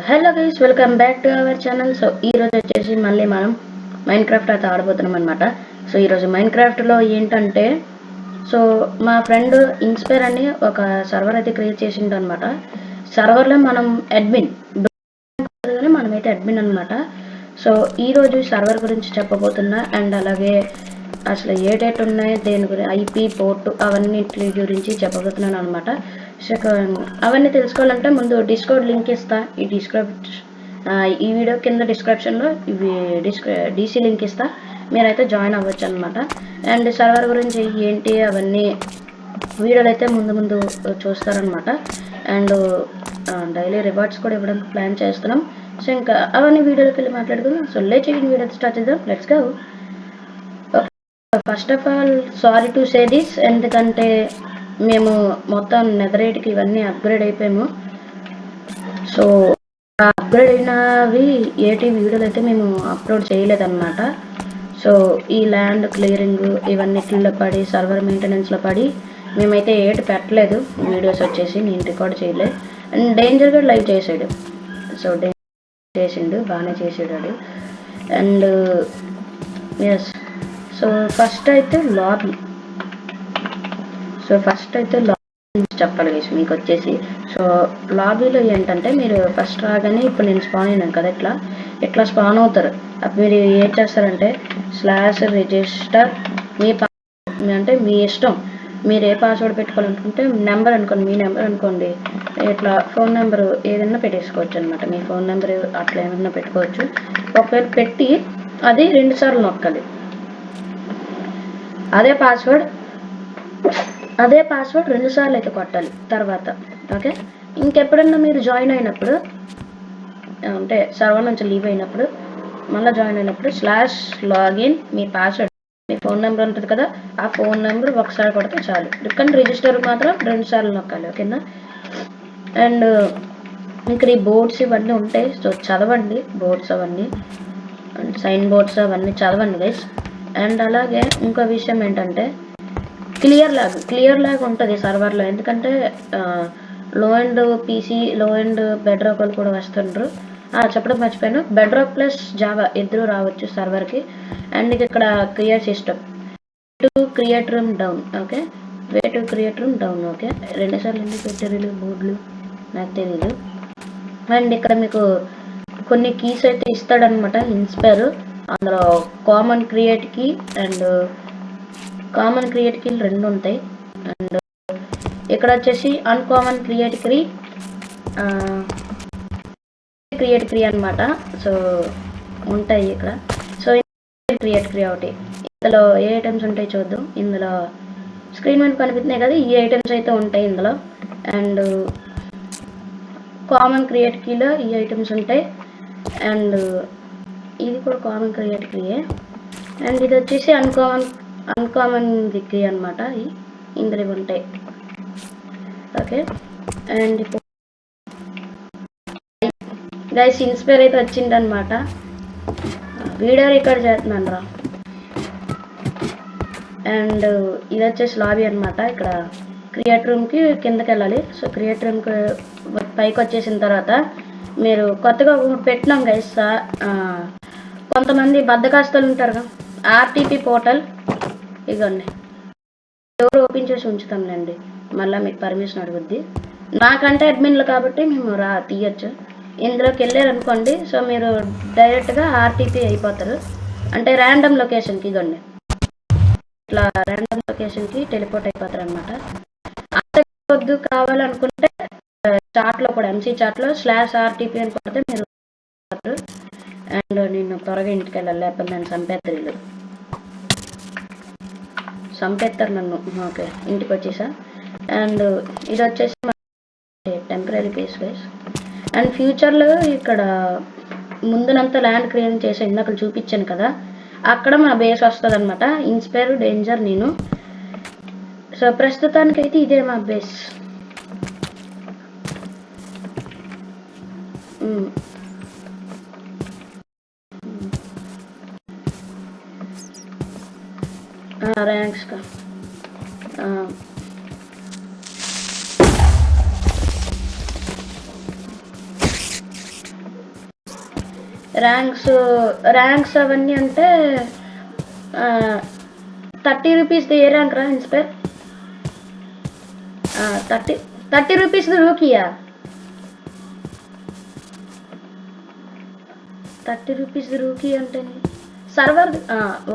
Hello guys, welcome back to our channel. So ఈరోజు వచ్చేసి మళ్ళీ మనం మైన్క్రాఫ్ట్ అయితే ఆడబోతున్నాం అనమాట. సో ఈరోజు మైన్క్రాఫ్ట్లో ఏంటంటే, సో మా ఫ్రెండ్ ఇన్స్పైర్ అని ఒక సర్వర్ అయితే క్రియేట్ చేసిండు అనమాట. సర్వర్లో మనం అడ్మిన్, కానీ మనమైతే అడ్మిన్ అనమాట. సో ఈరోజు సర్వర్ గురించి చెప్పబోతున్నా, అండ్ అలాగే అసలు ఏ డేట్ ఉన్నాయి, దేని గురించి, ఐపీ పోర్టు, అవన్నిటి గురించి చెప్పబోతున్నాను అనమాట. సో అవన్నీ తెలుసుకోవాలంటే ముందు డిస్కౌంట్ లింక్ ఇస్తా. ఈ వీడియో కింద డిస్క్రిప్షన్లో ఇవి డీసీ లింక్ ఇస్తా, మీరైతే జాయిన్ అవ్వచ్చు అనమాట. అండ్ సర్వర్ గురించి ఏంటి అవన్నీ వీడియోలు అయితే ముందు చూస్తారనమాట. అండ్ డైలీ రివార్డ్స్ కూడా ఇవ్వడానికి ప్లాన్ చేస్తున్నాం. సో ఇంకా అవన్నీ వీడియోలోకి వెళ్ళి మాట్లాడుకుందాం. సో వీడియో స్టార్ట్ చేద్దాం. Let's go. First of all sorry to say this, ఎందుకంటే మేము మొత్తం నెదరేట్కి ఇవన్నీ అప్గ్రేడ్ అయిపోయాము. సో అప్గ్రేడ్ అయినవి ఏటి వీడియోలు అయితే మేము అప్లోడ్ చేయలేదన్నమాట. సో ఈ ల్యాండ్ క్లియరింగ్ ఇవన్నిటిలో పడి, సర్వర్ మెయింటెనెన్స్లో పడి మేమైతే ఏటి పెట్టలేదు. వీడియోస్ వచ్చేసి నేను రికార్డ్ చేయలేదు. అండ్ డేంజర్ కూడా లైవ్ చేసాడు. సో చేసిండు, బాగానే చేసాడు. అండ్ ఎస్, సో ఫస్ట్ అయితే లాబీ చెప్పాలి గైస్ మీకు వచ్చేసి. సో లాబీలో ఏంటంటే, మీరు ఫస్ట్ రాగానే ఇప్పుడు నేను స్పాన్ అయినాను కదా, ఇట్లా స్పాన్ అవుతారు. అప్పుడు మీరు ఏం చేస్తారంటే /రిజిస్టర్ అంటే మీ ఇష్టం, మీరు ఏ పాస్వర్డ్ పెట్టుకోవాలనుకుంటే నెంబర్ అనుకోండి, మీ నెంబర్ అనుకోండి, ఇట్లా ఫోన్ నెంబర్ ఏదైనా పెట్టేసుకోవచ్చు అనమాట. మీ ఫోన్ నెంబర్ అట్లా ఏమైనా పెట్టుకోవచ్చు. ఒకవేళ పెట్టి అది 2 సార్లు నొక్కాలి. అదే పాస్వర్డ్ 2 సార్లు అయితే కొట్టాలి తర్వాత. ఓకే, ఇంకెప్పుడన్నా మీరు జాయిన్ అయినప్పుడు, అంటే సర్వర్ నుంచి లీవ్ అయినప్పుడు, మళ్ళీ జాయిన్ అయినప్పుడు /లాగిన్ మీ పాస్వర్డ్, మీ ఫోన్ నెంబర్ ఉంటుంది కదా, ఆ ఫోన్ నెంబర్ ఒకసారి కొడితే చాలు. కానీ రిజిస్టర్ మాత్రం 2 సార్లు నొక్కాలి. ఓకేనా. అండ్ ఇక్కడ ఈ బోర్డ్స్ ఇవన్నీ ఉంటాయి. సో చదవండి బోర్డ్స్ అవన్నీ, సైన్ బోర్డ్స్ అవన్నీ చదవండి గైస్. అండ్ అలాగే ఇంకో విషయం ఏంటంటే, క్లియర్ ల్యాగ్ ఉంటుంది సర్వర్లో. ఎందుకంటే లో అండ్ పీసీ, లో అండ్ బెడ్ రాక్ వాళ్ళు కూడా వస్తుండ్రు. చెప్పడం మర్చిపోయాను, బెడ్ రాక్ ప్లస్ జావా ఇద్దరు రావచ్చు సర్వర్కి. అండ్ ఇక్కడ create system to create room down. Okay, way to create room down. Okay, 2 సార్లు ఎందుకు పెట్టారు బోర్డులు నాకు తెలీదు. అండ్ ఇక్కడ మీకు కొన్ని కీస్ అయితే ఇస్తాడనమాట ఇన్స్పైర్. అందులో common create key and common create key 2 ఉంటాయి. అండ్ ఇక్కడ వచ్చేసి అన్కామన్ క్రియేట్ క్రీ అనమాట. సో ఉంటాయి ఇక్కడ. సో క్రియేట్ ఒకటి, ఇందులో ఏ ఐటమ్స్ ఉంటాయి చూద్దాం. ఇందులో స్క్రీన్ మీద కనిపిస్తున్నాయి కదా, ఈ ఐటమ్స్ అయితే ఉంటాయి ఇందులో. అండ్ కామన్ క్రియేట్ కీలో ఈ ఐటమ్స్ ఉంటాయి. అండ్ ఇది కూడా కామన్ క్రియేట్ కీయే. అండ్ ఇది వచ్చేసి అన్కామన్ కీ అనమాట. ఇందులో ఉంటాయి. ఓకే, అండ్ ఇప్పుడు గైస్ ఇన్స్పైర్ అయితే వచ్చిందనమాట. వీడియో రికార్డ్ చేస్తున్నాను రా. అండ్ ఇది వచ్చేసి లాబీ అనమాట. ఇక్కడ క్రియేట్ రూమ్కి కిందకి వెళ్ళాలి. సో క్రియేట్ రూమ్కి పైకి వచ్చేసిన తర్వాత మీరు కొత్తగా పెట్టినాం గైస్. కొంతమంది బద్దకస్తులు ఉంటారు కదా, ఆర్టీపీ పోర్టల్ ఇగోండి, డోర్ ఓపెన్ చేసి ఉంచుతాంలేండి, మళ్ళీ మీకు పర్మిషన్ అడుగుద్ది. నాకంటే అడ్మిన్లు కాబట్టి మేము తీయచ్చు. ఇందులోకి వెళ్ళారనుకోండి, సో మీరు డైరెక్ట్గా ఆర్టీపీ అయిపోతారు. అంటే ర్యాండమ్ లొకేషన్కి, ఇగోండి ఇట్లా ర్యాండమ్ లొకేషన్కి టెలిపోర్ట్ అయిపోతారు అనమాట. వద్దు కావాలనుకుంటే చాట్లో కూడా, ఎంసీ చాట్లో /RTP అని కొడితే మీరు. అండ్ నేను త్వరగా ఇంటికి వెళ్ళాలి, లేకపోతే నన్ను చంపేస్తారు నన్ను. ఓకే, ఇంటికి వచ్చేసా. అండ్ ఇది వచ్చేసి టెంపరీ ప్లేస్ గైస్. అండ్ ఫ్యూచర్లో ఇక్కడ ముందునంతా ల్యాండ్ క్రియేట్ చేసే ఇందాక చూపించాను కదా, అక్కడ మా బేస్ వస్తుంది అనమాట. ఇన్స్పైర్, డేంజర్, నేను. సో ప్రస్తుతానికైతే ఇదే మా బేస్. ర్యాంక్స్ కా ర్యాంక్స్ అవన్నీ అంటే 30 రూపీస్ది ఏ ర్యాంక్ రా ఇన్స్పైర్? 30 రూపీస్ది రూకీయా? 30 రూపీస్ది రూకీ అంటే server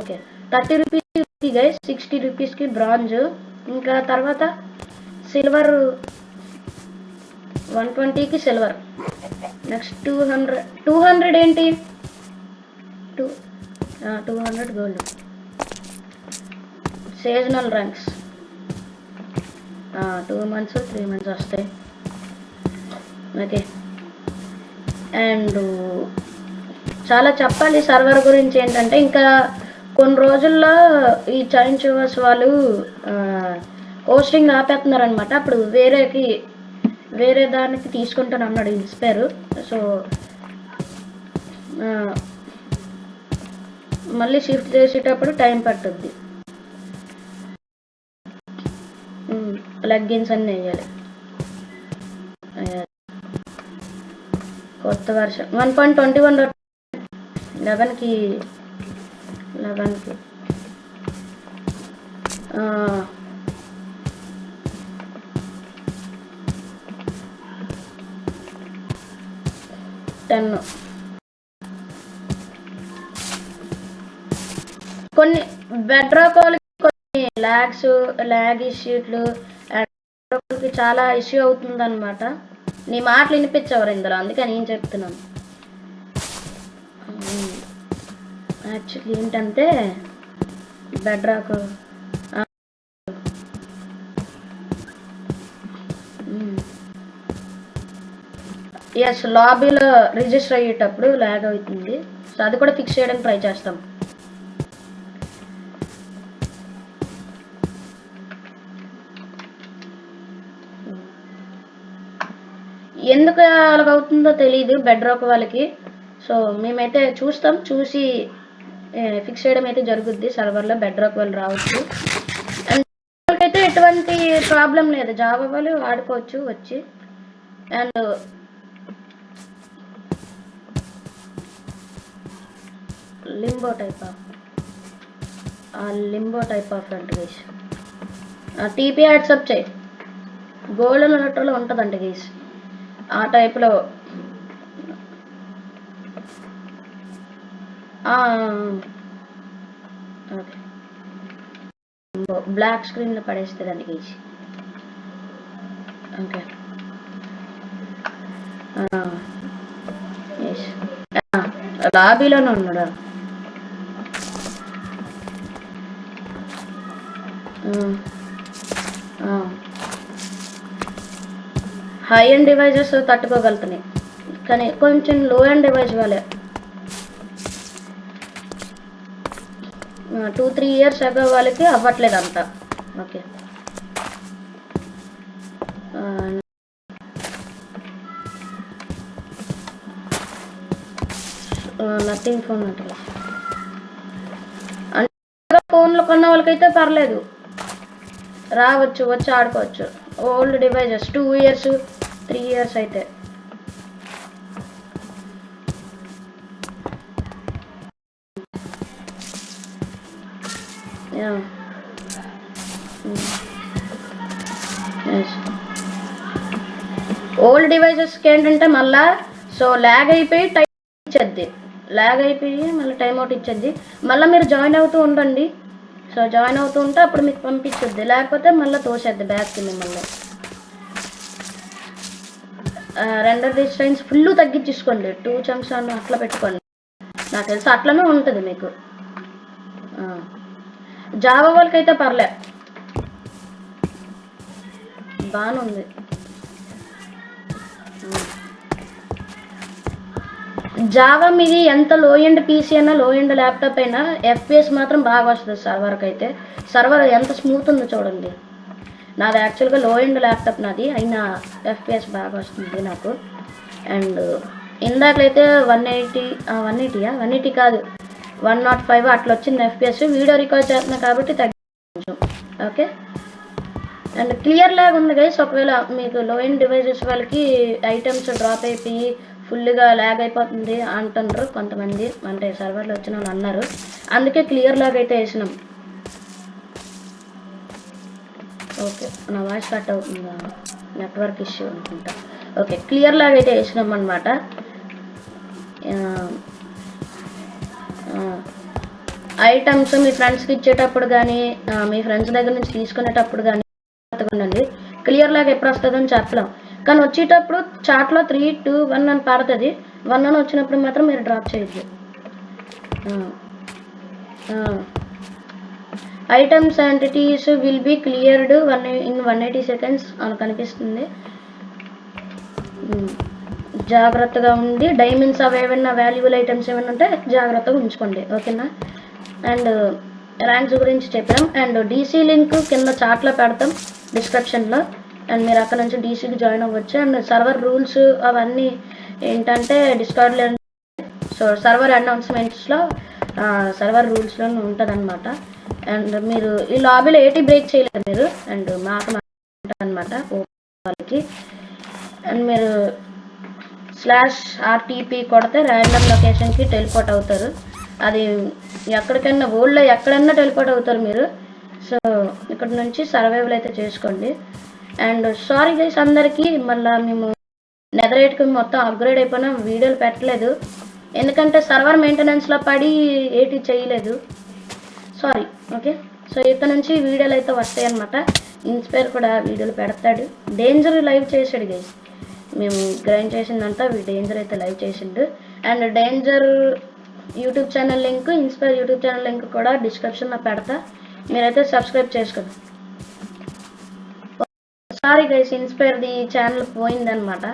okay. 30 rupees rookie guys, 60 రూపీస్కి బ్రాంజ్, ఇంకా తర్వాత సిల్వర్ 120కి సిల్వర్, నెక్స్ట్ 200 ఏంటి 200 gold. Seasonal ranks 2 months 3 months వస్తాయి. ఓకే, అండ్ చాలా చెప్పాలి సర్వర్ గురించి. ఏంటంటే ఇంకా కొన్ని రోజుల్లో ఈ చైన్ చూవర్స్ వాళ్ళు హోస్టింగ్ ఆపేస్తున్నారు అనమాట. అప్పుడు వేరే దానికి తీసుకుంటాను అన్నాడు ఇన్స్పైర్. సో మళ్ళీ షిఫ్ట్ చేసేటప్పుడు టైం పట్టుద్ది. ప్లగ్గిన్స్ అన్నీ వేయాలి. కొత్త వర్షన్ 1.21 11కి 10. కొన్ని బెడ్రాక్ వాళ్ళకి కొన్ని ల్యాగ్ ఇష్యూట్లు అండ్ చాలా ఇష్యూ అవుతుందన్నమాట. నీ మాటలు వినిపించవరు ఇందులో, అందుకే నేను చెప్తున్నాను. యాక్చువల్లీ ఏంటంటే బెడ్రాక్ లాబీలో రిజిస్టర్ అయ్యేటప్పుడు ల్యాగ్ అవుతుంది. సో అది కూడా ఫిక్స్ చేయడానికి ట్రై చేస్తాం. ఎందుకు అలాగవుతుందో తెలియదు బెడ్రాక్ వాళ్ళకి. సో మేమైతే చూస్తాం, చూసి ఫిక్స్ చేయడం అయితే జరుగుద్ది. సర్వర్లో బెడ్రాక్ వాళ్ళు రావచ్చు. అండ్ వాళ్ళకైతే ఎటువంటి ప్రాబ్లం లేదు, జావా వాళ్ళు వాడుకోవచ్చు వచ్చి. అండ్ లింబో టైప్ ఆఫ్ అంటే గైస్ టీపీ యాక్సెప్ట్ చేయి. గోల్డెన్ ఎలక్ట్రోలో ఉంటుందంట గైస్ ఆ టైప్లో. ఓకే, బ్లాక్ స్క్రీన్లో పడేస్తుందండి గైస్. ఓకే, లాబీలోనే ఉన్నాడా? హై అండ్ డివైజెస్ తట్టుకోగలుగుతున్నాయి, కానీ కొంచెం లో అండ్ డివైస్ వాళ్ళే 2-3 years అగో వాళ్ళకి అవ్వట్లేదు అంతా. ఓకే, నథింగ్ ఫోన్ అంటే ఫోన్లో కొన్న వాళ్ళకైతే పర్లేదు, వచ్చి ఆడుకోవచ్చు. ఓల్డ్ డివైజెస్ 2 years 3 years అయితే ఓల్డ్ డివైజెస్కి ఏంటంటే మళ్ళా సో ల్యాగ్ అయిపోయి టైం ఇచ్చేద్ది, మళ్ళీ టైం అవుట్ ఇచ్చేద్ది. మళ్ళీ మీరు జాయిన్ అవుతూ ఉండండి. సో జాయిన్ అవుతూ ఉంటే అప్పుడు మీకు పంపించుద్ది, లేకపోతే మళ్ళీ తోసేద్ది బ్యాక్కి మిమ్మల్ని. రెండర్ డిస్టెన్స్ ఫుల్ తగ్గించేసుకోండి, 2 chunks అని అట్లా పెట్టుకోండి. నాకు తెలిసి అట్లనే ఉంటుంది మీకు. జావా వాళ్ళకైతే పర్లే, బాగానే ఉంది. జావా మీది ఎంత లో ఎండ్ పీసీ అయినా లో ఎండ్ ల్యాప్టాప్ అయినా FPS మాత్రం బాగా వస్తుంది సర్వర్కి అయితే. సర్వర్ ఎంత స్మూత్ ఉందో చూడండి. నాది యాక్చువల్గా లో ఎండ్ ల్యాప్టాప్ నాది, అయినా FPS బాగా వస్తుంది నాకు. అండ్ ఇందాకైతే 180 కాదు 105 అట్లా వచ్చింది FPS. వీడియో రికార్డ్ చేస్తున్నా కాబట్టి తగ్గించు. ఓకే, అండ్ క్లియర్ లాగా ఉంది గైస్. ఒకవేళ మీకు లో ఎండ్ డివైజెస్ వాళ్ళకి ఐటమ్స్ డ్రాప్ అయిపోయి ఫుల్గా ల్యాగ్ అయిపోతుంది అంటున్నారు కొంతమంది, అంటే సర్వర్లో వచ్చిన వాళ్ళు అన్నారు. అందుకే క్లియర్ లాగ్ అయితే వేసినాం. ఓకే, నా వాయిస్ కట్ అవుతుందా? నెట్వర్క్ ఇష్యూ అనుకుంటా. ఓకే, క్లియర్ లాగ్ అయితే వేసినాం అనమాట. ఐటమ్స్ మీ ఫ్రెండ్స్కి ఇచ్చేటప్పుడు కానీ, మీ ఫ్రెండ్స్ దగ్గర నుంచి తీసుకునేటప్పుడు కానీ ఉండండి. క్లియర్ లాగా ఎప్పుడు వస్తుందని చెప్పలేం, కానీ వచ్చేటప్పుడు చాట్లో 3, 2, 1 అని పడుతుంది. 1 అని వచ్చినప్పుడు మాత్రం మీరు డ్రాప్ చేయొచ్చు. Items entities will be cleared in 180 seconds అని కనిపిస్తుంది. జాగ్రత్తగా ఉండి డైమండ్స్ అవి ఏమైనా వాల్యుబుల్ ఐటమ్స్ ఏమైనా ఉంటే జాగ్రత్తగా ఉంచుకోండి, ఓకేనా. అండ్ ర్యాంక్స్ గురించి చెప్పాం. అండ్ డీసీ లింక్ కింద చాట్లో పెడతాం డిస్క్రిప్షన్లో, అండ్ మీరు అక్కడ నుంచి డీసీకి జాయిన్ అవ్వచ్చు. అండ్ సర్వర్ రూల్స్ అవన్నీ ఏంటంటే డిస్కార్డ్లో, సో సర్వర్ అనౌన్స్మెంట్స్లో సర్వర్ రూల్స్లో ఉంటుంది అనమాట. అండ్ మీరు ఈ లాబీలో ఏటి బ్రేక్ చేయలేదు మీరు, అండ్ మాకు అనమాట వాళ్ళకి. అండ్ మీరు /RTP కొడితే ర్యాండమ్ లొకేషన్కి టెలిపోర్ట్ అవుతారు. అది ఎక్కడికైనా వరల్డ్లో ఎక్కడన్నా టెలిపోర్ట్ అవుతారు మీరు. సో ఇక్కడ నుంచి సర్వైవల్ అయితే చేసుకోండి. అండ్ సారీ గైస్ అందరికీ, మళ్ళీ మేము నెదరేట్కి మొత్తం అప్గ్రేడ్ అయిపోయినా వీడియోలు పెట్టలేదు, ఎందుకంటే సర్వర్ మెయింటెనెన్స్లో పడి ఏటి చేయలేదు, సారీ. ఓకే, సో ఇక్కడ నుంచి వీడియోలు అయితే వస్తాయి అనమాట. ఇన్స్పైర్ కూడా వీడియోలు పెడతాడు. డేంజర్ లైవ్ చేసాడు గైస్, మేము గ్రైండ్ చేసిందంతా డేంజర్ అయితే లైవ్ చేసిండు. And Danger YouTube channel link, Inspire YouTube channel link కూడా డిస్క్రిప్షన్లో పెడతా, మీరైతే సబ్స్క్రైబ్ చేసుకోండి. సారీ గైస్, ఇన్స్పైర్ది ఛానల్ పోయిందనమాట.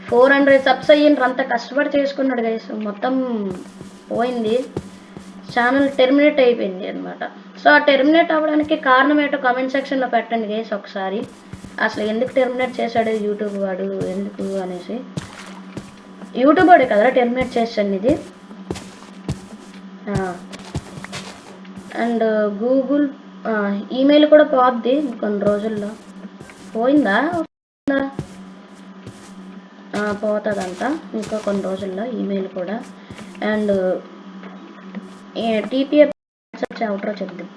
400 సబ్స్ అయ్యిండ్రు, అంత కష్టపడి చేసుకున్నాడు గైస్, మొత్తం పోయింది. ఛానల్ టెర్మినేట్ అయిపోయింది అనమాట. సో ఆ టెర్మినేట్ అవ్వడానికి కారణం ఏంటో కామెంట్ సెక్షన్లో పెట్టండి గైస్ ఒకసారి. అసలు ఎందుకు టెర్మినేట్ చేశాడు యూట్యూబ్ వాడు, ఎందుకు అనేసి. యూట్యూబ్ వాడే కదా టెర్మినేట్ చేశాను ఇది. అండ్ గూగుల్ ఈమెయిల్ కూడా పోద్ది కొన్ని రోజుల్లో. పోయిందా? పోతుందంట ఇంకా కొన్ని రోజుల్లో ఈమెయిల్ కూడా. అండ్ TPA అవుట్రో చెప్దాం.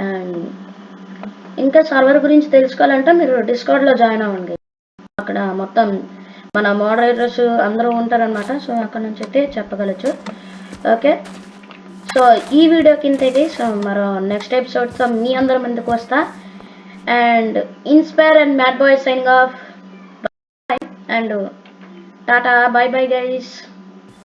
అండ్ ఇంకా సర్వర్ గురించి తెలుసుకోవాలంటే మీరు డిస్కార్డ్లో జాయిన్ అవ్వండి. అక్కడ మొత్తం మన మోడరేటర్స్ అందరూ ఉంటారనమాట. సో అక్కడ నుంచి అయితే చెప్పగలచ్చు, ఓకే. సో ఈ వీడియో కింద అయితే సో మరో నెక్స్ట్ ఎపిసోడ్తో మీ అందరం ముందుకు వస్తా. And inspire and mad boy signing off. And tata, bye bye guys.